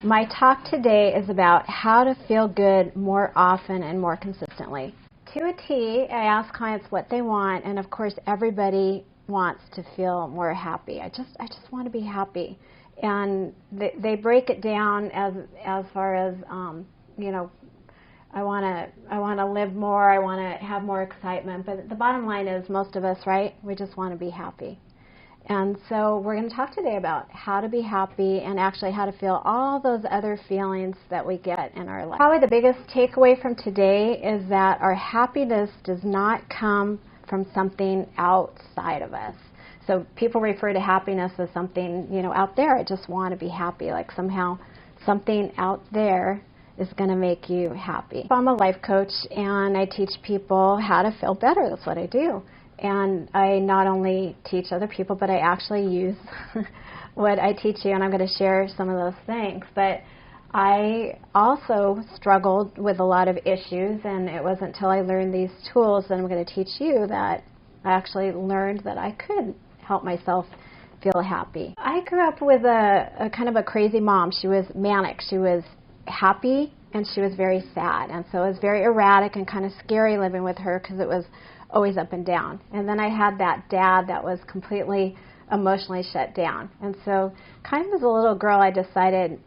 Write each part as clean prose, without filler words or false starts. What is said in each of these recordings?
My talk today is about how to feel good more often and more consistently. To a T, I ask clients what they want, and of course everybody wants to feel more happy. I just want to be happy. And they break it down as far as, I want to live more, I want to have more excitement. But the bottom line is most of us, right, we just want to be happy. And so we're going to talk today about how to be happy and actually how to feel all those other feelings that we get in our life. Probably the biggest takeaway from today is that our happiness does not come from something outside of us. So people refer to happiness as something, out there. I just want to be happy, like somehow something out there is going to make you happy. I'm a life coach and I teach people how to feel better. That's what I do. And I not only teach other people, but I actually use what I teach you, and I'm going to share some of those things. But I also struggled with a lot of issues, and it wasn't until I learned these tools that I'm going to teach you that I actually learned that I could help myself feel happy. I grew up with a kind of a crazy mom. She was manic. She was happy, and she was very sad. And so it was very erratic and kind of scary living with her because it was always up and down. And then I had that dad that was completely emotionally shut down. And so kind of as a little girl, I decided,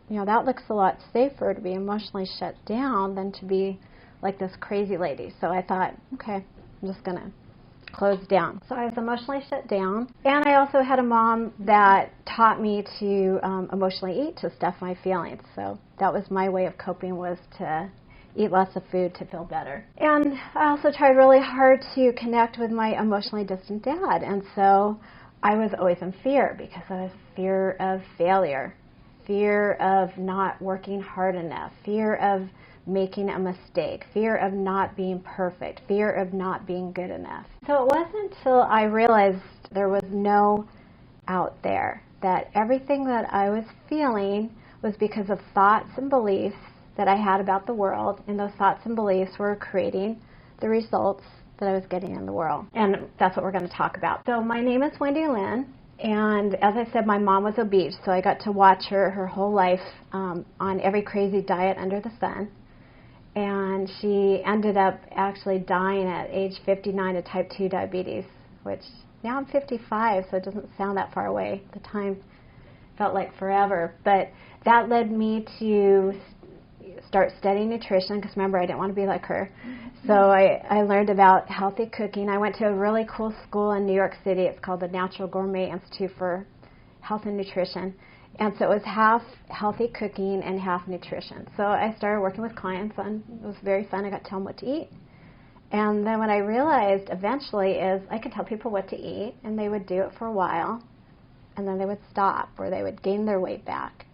that looks a lot safer to be emotionally shut down than to be like this crazy lady. So I thought, okay, I'm just going to close down. So I was emotionally shut down. And I also had a mom that taught me to emotionally eat, to stuff my feelings. So that was my way of coping, was to eat lots of food to feel better. And I also tried really hard to connect with my emotionally distant dad. And so I was always in fear because I was fear of failure, fear of not working hard enough, fear of making a mistake, fear of not being perfect, fear of not being good enough. So it wasn't until I realized there was no out there, that everything that I was feeling was because of thoughts and beliefs that I had about the world, and those thoughts and beliefs were creating the results that I was getting in the world. And that's what we're going to talk about. So my name is Wendy Lynn, and as I said, my mom was obese, so I got to watch her whole life on every crazy diet under the sun. And she ended up actually dying at age 59 of type 2 diabetes, which now I'm 55, so it doesn't sound that far away. The time felt like forever. But that led me to start studying nutrition, because remember, I didn't want to be like her. So I learned about healthy cooking. I went to a really cool school in New York City. It's called the Natural Gourmet Institute for Health and Nutrition. And so it was half healthy cooking and half nutrition. So I started working with clients, and it was very fun. I got to tell them what to eat. And then what I realized eventually is I could tell people what to eat, and they would do it for a while, and then they would stop, or they would gain their weight back.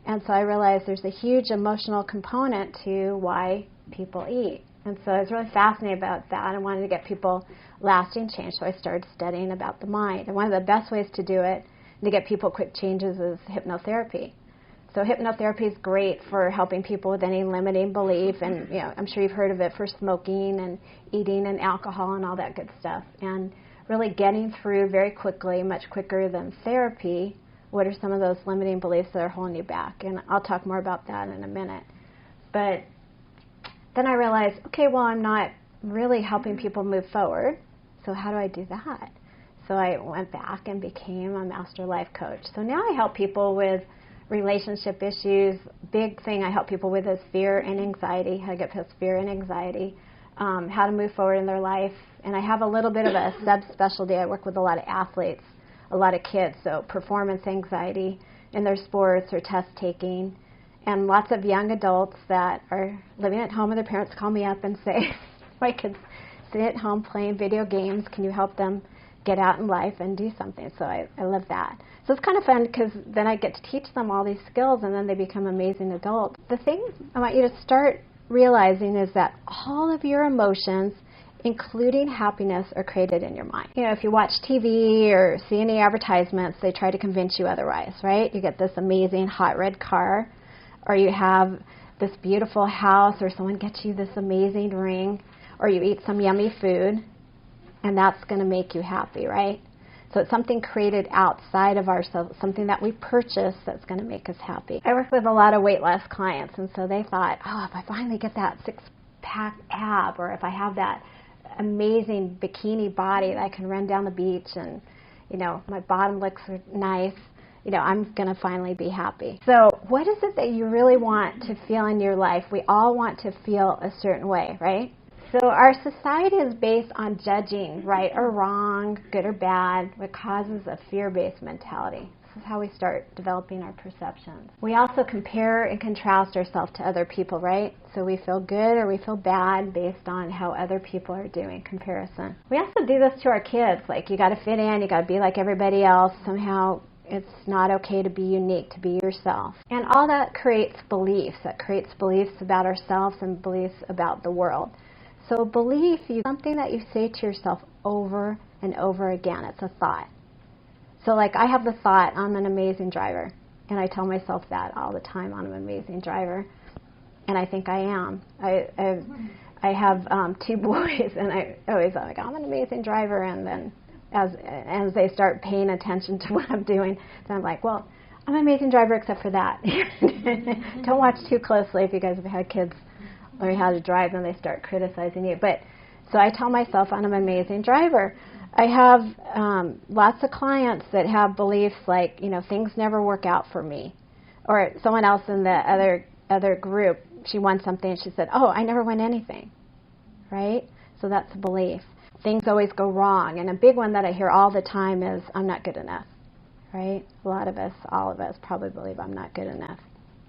And so I realized there's a huge emotional component to why people eat. And so I was really fascinated about that. I wanted to get people lasting change, so I started studying about the mind. And one of the best ways to do it, to get people quick changes, is hypnotherapy. So hypnotherapy is great for helping people with any limiting belief. And I'm sure you've heard of it for smoking and eating and alcohol and all that good stuff. And really getting through very quickly, much quicker than therapy, what are some of those limiting beliefs that are holding you back? And I'll talk more about that in a minute. But then I realized, okay, well, I'm not really helping people move forward, so how do I do that? So I went back and became a master life coach. So now I help people with relationship issues. Big thing I help people with is fear and anxiety, how to get past fear and anxiety, how to move forward in their life. And I have a little bit of a subspecialty. I work with a lot of athletes, a lot of kids, so performance anxiety in their sports or test taking, and lots of young adults that are living at home and their parents call me up and say, my kids sit at home playing video games, can you help them get out in life and do something? So I love that. So it's kind of fun because then I get to teach them all these skills and then they become amazing adults. The thing I want you to start realizing is that all of your emotions, including happiness, are created in your mind. If you watch TV or see any advertisements, they try to convince you otherwise, right? You get this amazing hot red car, or you have this beautiful house, or someone gets you this amazing ring, or you eat some yummy food, and that's going to make you happy, right? So it's something created outside of ourselves, something that we purchase that's going to make us happy. I work with a lot of weight loss clients, and so they thought, oh, if I finally get that six-pack ab, or if I have that amazing bikini body that I can run down the beach and, you know, my bottom looks nice, you know, I'm going to finally be happy. So what is it that you really want to feel in your life? We all want to feel a certain way, right? So our society is based on judging right or wrong, good or bad, which causes a fear-based mentality. This is how we start developing our perceptions. We also compare and contrast ourselves to other people, right? So we feel good or we feel bad based on how other people are doing, comparison. We also do this to our kids, like you got to fit in, you got to be like everybody else. Somehow it's not okay to be unique, to be yourself. And all that creates beliefs. That creates beliefs about ourselves and beliefs about the world. So belief is something that you say to yourself over and over again. It's a thought. So like I have the thought, I'm an amazing driver. And I tell myself that all the time, I'm an amazing driver. And I think I am. I have 2 boys, and I always like, I'm an amazing driver. And then as they start paying attention to what I'm doing, then I'm like, well, I'm an amazing driver except for that. Don't watch too closely if you guys have had kids learn how to drive, then they start criticizing you. But so I tell myself I'm an amazing driver. I have lots of clients that have beliefs like, you know, things never work out for me. Or someone else in the other group, she won something and she said, oh, I never win anything, right? So that's a belief. Things always go wrong. And a big one that I hear all the time is I'm not good enough, right? A lot of us, all of us probably believe I'm not good enough.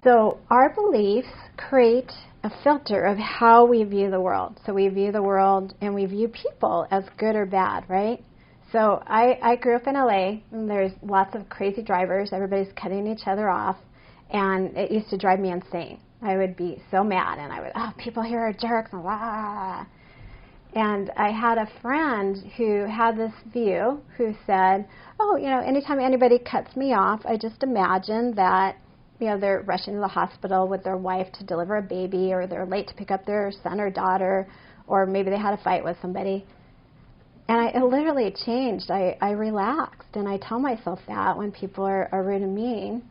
So our beliefs create a filter of how we view the world. So we view the world and we view people as good or bad, right? So I grew up in LA, and there's lots of crazy drivers. Everybody's cutting each other off, and it used to drive me insane. I would be so mad, and I would, oh, people here are jerks, and blah. And I had a friend who had this view who said, oh, you know, anytime anybody cuts me off, I just imagine that, you know, they're rushing to the hospital with their wife to deliver a baby, or they're late to pick up their son or daughter, or maybe they had a fight with somebody. And it literally changed. I relaxed, and I tell myself that when people are rude and mean,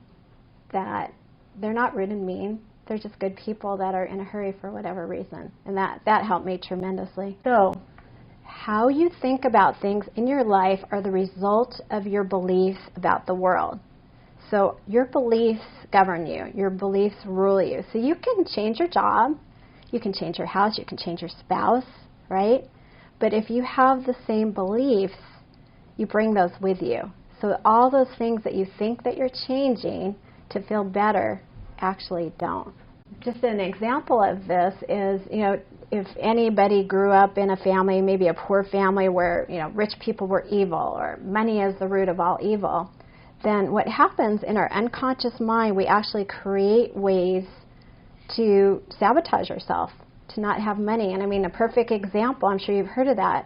that they're not rude and mean. They're just good people that are in a hurry for whatever reason. And that helped me tremendously. So how you think about things in your life are the result of your beliefs about the world. So your beliefs govern you. Your beliefs rule you. So you can change your job, you can change your house, you can change your spouse, right? But if you have the same beliefs, you bring those with you. So all those things that you think that you're changing to feel better actually don't. Just an example of this is, you know, if anybody grew up in a family, maybe a poor family where, you know, rich people were evil, or money is the root of all evil, then what happens in our unconscious mind, we actually create ways to sabotage ourselves, to not have money. And I mean, a perfect example, I'm sure you've heard of that,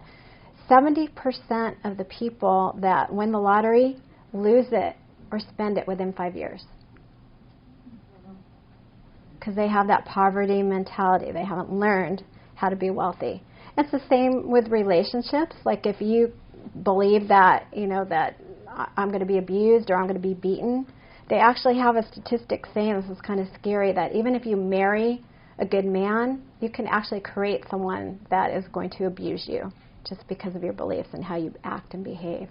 70% of the people that win the lottery lose it or spend it within 5 years. Because they have that poverty mentality. They haven't learned how to be wealthy. It's the same with relationships. Like if you believe that, you know, that I'm going to be abused or I'm going to be beaten, they actually have a statistic saying, this is kind of scary, that even if you marry a good man, you can actually create someone that is going to abuse you just because of your beliefs and how you act and behave.